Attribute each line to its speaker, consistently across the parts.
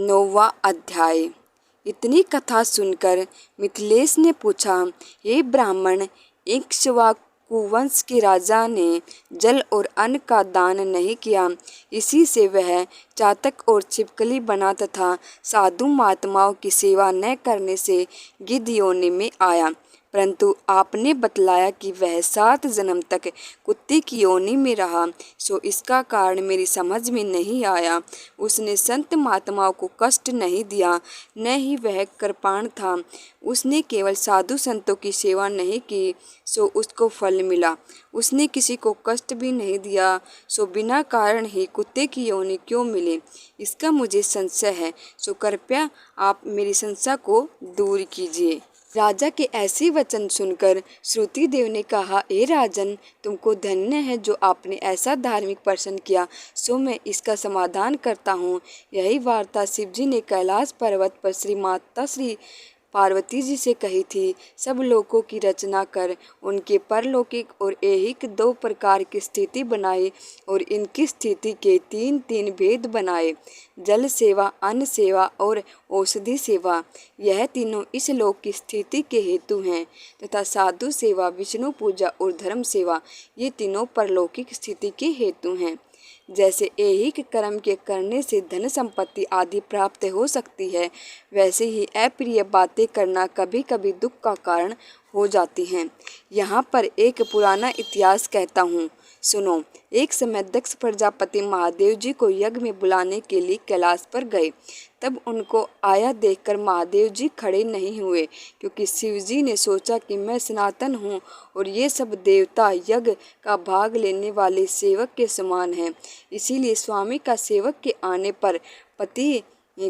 Speaker 1: 9वां अध्याय। इतनी कथा सुनकर मिथिलेश ने पूछा, हे ब्राह्मण, इक्ष्वाकुवंश के राजा ने जल और अन्न का दान नहीं किया, इसी से वह चातक और छिपकली बना तथा साधु महात्माओं की सेवा न करने से गिद्ध योनि में आया। परंतु आपने बतलाया कि वह 7 जन्म तक कुत्ते की योनि में रहा, सो इसका कारण मेरी समझ में नहीं आया। उसने संत महात्माओं को कष्ट नहीं दिया, न ही वह कृपाण था। उसने केवल साधु संतों की सेवा नहीं की, सो उसको फल मिला। उसने किसी को कष्ट भी नहीं दिया, सो बिना कारण ही कुत्ते की योनि क्यों मिले, इसका मुझे संशय है। सो कृपया आप मेरी संशय को दूर कीजिए। राजा के ऐसे वचन सुनकर श्रुतिदेव ने कहा, हे राजन, तुमको धन्य है जो आपने ऐसा धार्मिक प्रश्न किया, सो मैं इसका समाधान करता हूँ। यही वार्ता शिवजी ने कैलाश पर्वत पर श्री माता श्री पार्वती जी से कही थी। सब लोकों की रचना कर उनके परलौकिक और ऐहिक 2 प्रकार की स्थिति बनाई और इनकी स्थिति के 3 भेद बनाए, जल सेवा, अन्न सेवा और औषधि सेवा। यह तीनों इस लोक की स्थिति के हेतु हैं तथा साधु सेवा, विष्णु पूजा और धर्म सेवा ये तीनों परलौकिक स्थिति के हेतु हैं। जैसे ऐहिक कर्म के करने से धन संपत्ति आदि प्राप्त हो सकती है, वैसे ही अप्रिय बातें करना कभी कभी दुख का कारण हो जाती हैं। यहाँ पर एक पुराना इतिहास कहता हूँ, सुनो। एक समय दक्ष प्रजापति महादेव जी को यज्ञ में बुलाने के लिए कैलाश पर गए। तब उनको आया देखकर महादेव जी खड़े नहीं हुए, क्योंकि शिवजी ने सोचा कि मैं सनातन हूँ और ये सब देवता यज्ञ का भाग लेने वाले सेवक के समान हैं। इसीलिए स्वामी का सेवक के आने पर, पति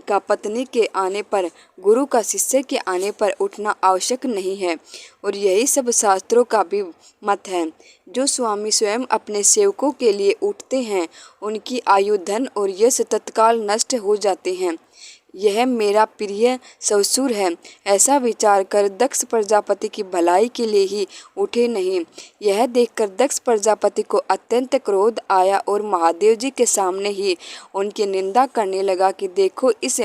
Speaker 1: का पत्नी के आने पर, गुरु का शिष्य के आने पर उठना आवश्यक नहीं है। और यही सब शास्त्रों का भी मत है। जो स्वामी स्वयं अपने सेवकों के लिए उठते हैं, उनकी आयु, धन और यश तत्काल नष्ट हो जाते हैं। यह मेरा प्रिय ससुर है, ऐसा विचार कर दक्ष प्रजापति की भलाई के लिए ही उठे नहीं। यह देखकर दक्ष प्रजापति को अत्यंत क्रोध आया और महादेव जी के सामने ही उनकी निंदा करने लगा कि देखो, इस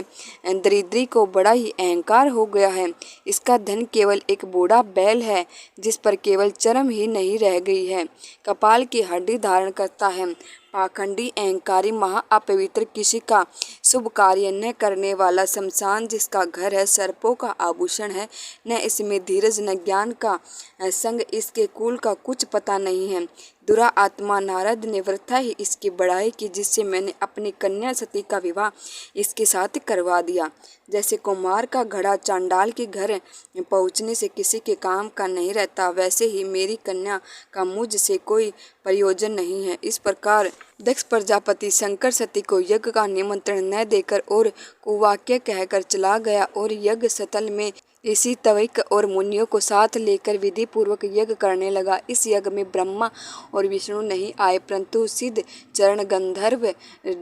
Speaker 1: दरिद्री को बड़ा ही अहंकार हो गया है। इसका धन केवल एक बूढ़ा बैल है, जिस पर केवल चर्म ही नहीं रह गई है, कपाल की हड्डी धारण करता है। पाखंडी, अहंकारी, महा अपवित्र, किसी का शुभ कार्य न करने वाला, शमशान जिसका घर है, सर्पों का आभूषण है, न इसमें धीरज न ज्ञान का संग, इसके कुल का कुछ पता नहीं है। दुरा आत्मा नारद ने वृथा ही इसकी बड़ाई की, जिससे मैंने अपनी कन्या सती का विवाह इसके साथ करवा दिया। जैसे कुमार का घड़ा चांडाल के घर पहुँचने से किसी के काम का नहीं रहता, वैसे ही मेरी कन्या का मुझ से कोई प्रयोजन नहीं है। इस प्रकार दक्ष प्रजापति शंकर सती को यज्ञ का निमंत्रण न देकर और कुवाक्य कहकर चला गया और यज्ञ स्थल में ऋषि तवैक और मुनियों को साथ लेकर विधि पूर्वक यज्ञ करने लगा। इस यज्ञ में ब्रह्मा और विष्णु नहीं आए, परंतु सिद्ध, चरण, गंधर्व,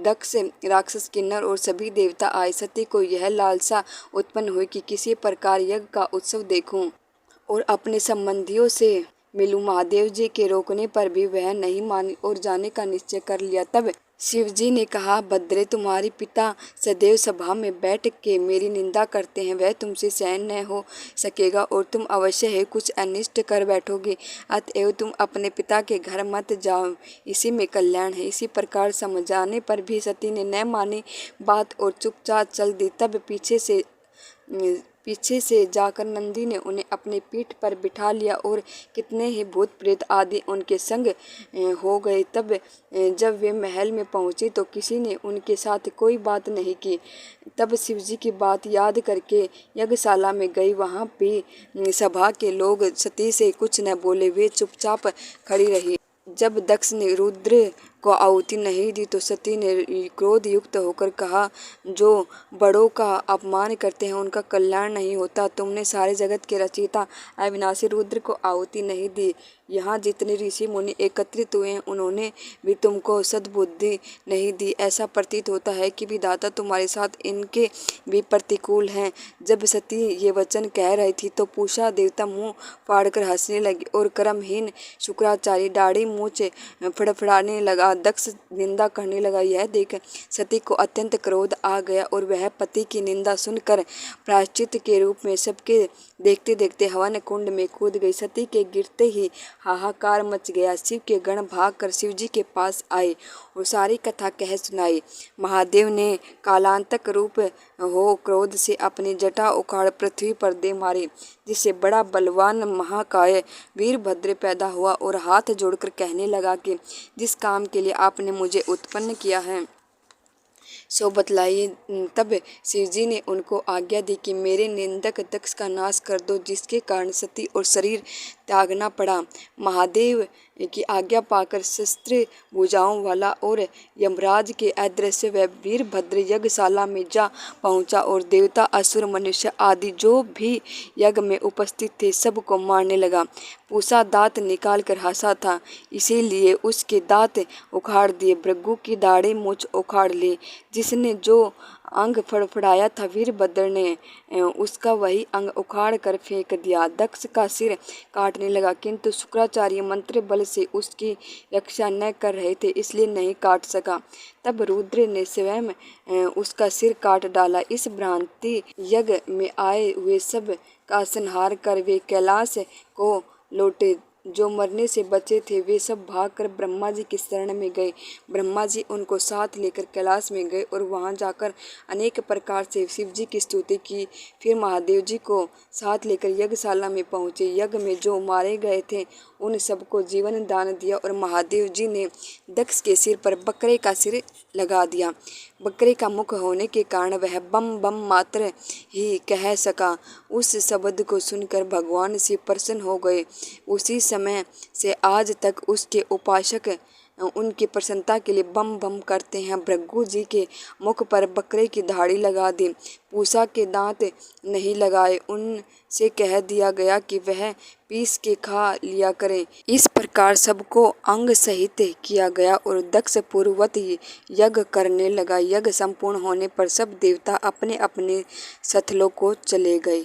Speaker 1: दक्ष, राक्षस, किन्नर और सभी देवता आए। सती को यह लालसा उत्पन्न हुई कि किसी प्रकार यज्ञ का उत्सव देखूं और अपने संबंधियों से मिलूं। महादेव जी के रोकने पर भी वह नहीं मानी और जाने का निश्चय कर लिया। तब शिवजी ने कहा, भद्रे, तुम्हारे पिता सदैव सभा में बैठ के मेरी निंदा करते हैं, वह तुमसे सहन न हो सकेगा और तुम अवश्य है कुछ अनिष्ट कर बैठोगे। अतएव तुम अपने पिता के घर मत जाओ, इसी में कल्याण है। इसी प्रकार समझाने पर भी सती ने न मानी बात और चुपचाप चल दी। तब पीछे से जाकर नंदी ने उन्हें अपनी पीठ पर बिठा लिया और कितने ही भूत प्रेत आदि उनके संग हो गए। तब जब वे महल में पहुंचे तो किसी ने उनके साथ कोई बात नहीं की। तब शिवजी की बात याद करके यज्ञशाला में गई। वहां भी सभा के लोग सती से कुछ न बोले, वे चुपचाप खड़ी रही। जब दक्ष ने रुद्र को आहुति नहीं दी तो सती ने क्रोध युक्त होकर कहा, जो बड़ों का अपमान करते हैं उनका कल्याण नहीं होता। तुमने सारे जगत के रचयिता अविनाशी रुद्र को आहुति नहीं दी, यहाँ जितने ऋषि मुनि एकत्रित हुए हैं उन्होंने भी तुमको सद्बुद्धि नहीं दी। ऐसा प्रतीत होता है कि विधाता तुम्हारे साथ इनके भी प्रतिकूल हैं। जब सती ये वचन कह रही थी तो पूषा देवता मुंह फाड़कर हंसने लगे और कर्महीन शुक्राचार्य दाढ़ी मूंछ फड़फड़ाने लगा। दक्ष निंदा करने लगा। यह देख सती को अत्यंत क्रोध आ गया और वह पति की निंदा सुनकर प्रायश्चित के रूप में सबके देखते देखते हवन कुंड में कूद गई। सती के गिरते ही हाहाकार मच गया। शिव के गण भागकर शिव जी के पास आए और सारी कथा कह सुनाई। महादेव ने कालांतक रूप हो क्रोध से अपनी जटा उखाड़ पृथ्वी पर दे मारी, जिससे बड़ा बलवान महाकाय वीरभद्र पैदा हुआ और हाथ जोड़कर कहने लगा कि जिस काम के लिए आपने मुझे उत्पन्न किया है सो बतलाइए। तब शिवजी ने उनको आज्ञा दी कि मेरे निंदक दक्ष का नाश कर दो, जिसके कारण सती और शरीर त्यागना पड़ा। महादेव की आज्ञा पाकर शस्त्र भुजाओं वाला और यमराज के अदृश्य व वीरभद्र यज्ञशाला में जा पहुंचा और देवता असुर मनुष्य आदि जो भी यज्ञ में उपस्थित थे सबको मारने लगा। पूषा दांत निकाल कर हंसा था, इसीलिए उसके दांत उखाड़ दिए। भृगु की दाढ़ी मूंछ उखाड़ ली। जिसने जो अंग फड़फड़ाया था वीरभद्र ने उसका वही अंग उखाड़ कर फेंक दिया। दक्ष का सिर काटने लगा, किंतु शुक्राचार्य मंत्र बल से उसकी रक्षा न कर रहे थे, इसलिए नहीं काट सका। तब रुद्र ने स्वयं उसका सिर काट डाला। इस भ्रांति यज्ञ में आए हुए सब का संहार कर वे कैलाश को लौटे। जो मरने से बचे थे वे सब भागकर ब्रह्मा जी की शरण में गए। ब्रह्मा जी उनको साथ लेकर कैलाश में गए और वहां जाकर अनेक प्रकार से शिव जी की स्तुति की। फिर महादेव जी को साथ लेकर यज्ञशाला में पहुंचे। यज्ञ में जो मारे गए थे उन सबको जीवन दान दिया और महादेव जी ने दक्ष के सिर पर बकरे का सिर लगा दिया। बकरे का मुख होने के कारण वह बम बम मात्र ही कह सका। उस शब्द को सुनकर भगवान शिव प्रसन्न हो गए। उसी समय से आज तक उसके उपासक उनकी प्रसन्नता के लिए बम बम करते हैं। भृगु जी के मुख पर बकरे की दाढ़ी लगा दी, पूषा के दांत नहीं लगाए। उनसे कह दिया गया कि वह पीस के खा लिया करें। इस प्रकार सबको अंग सहित किया गया और दक्ष पूर्ववत यज्ञ करने लगा। यज्ञ संपूर्ण होने पर सब देवता अपने अपने स्थलों को चले गए।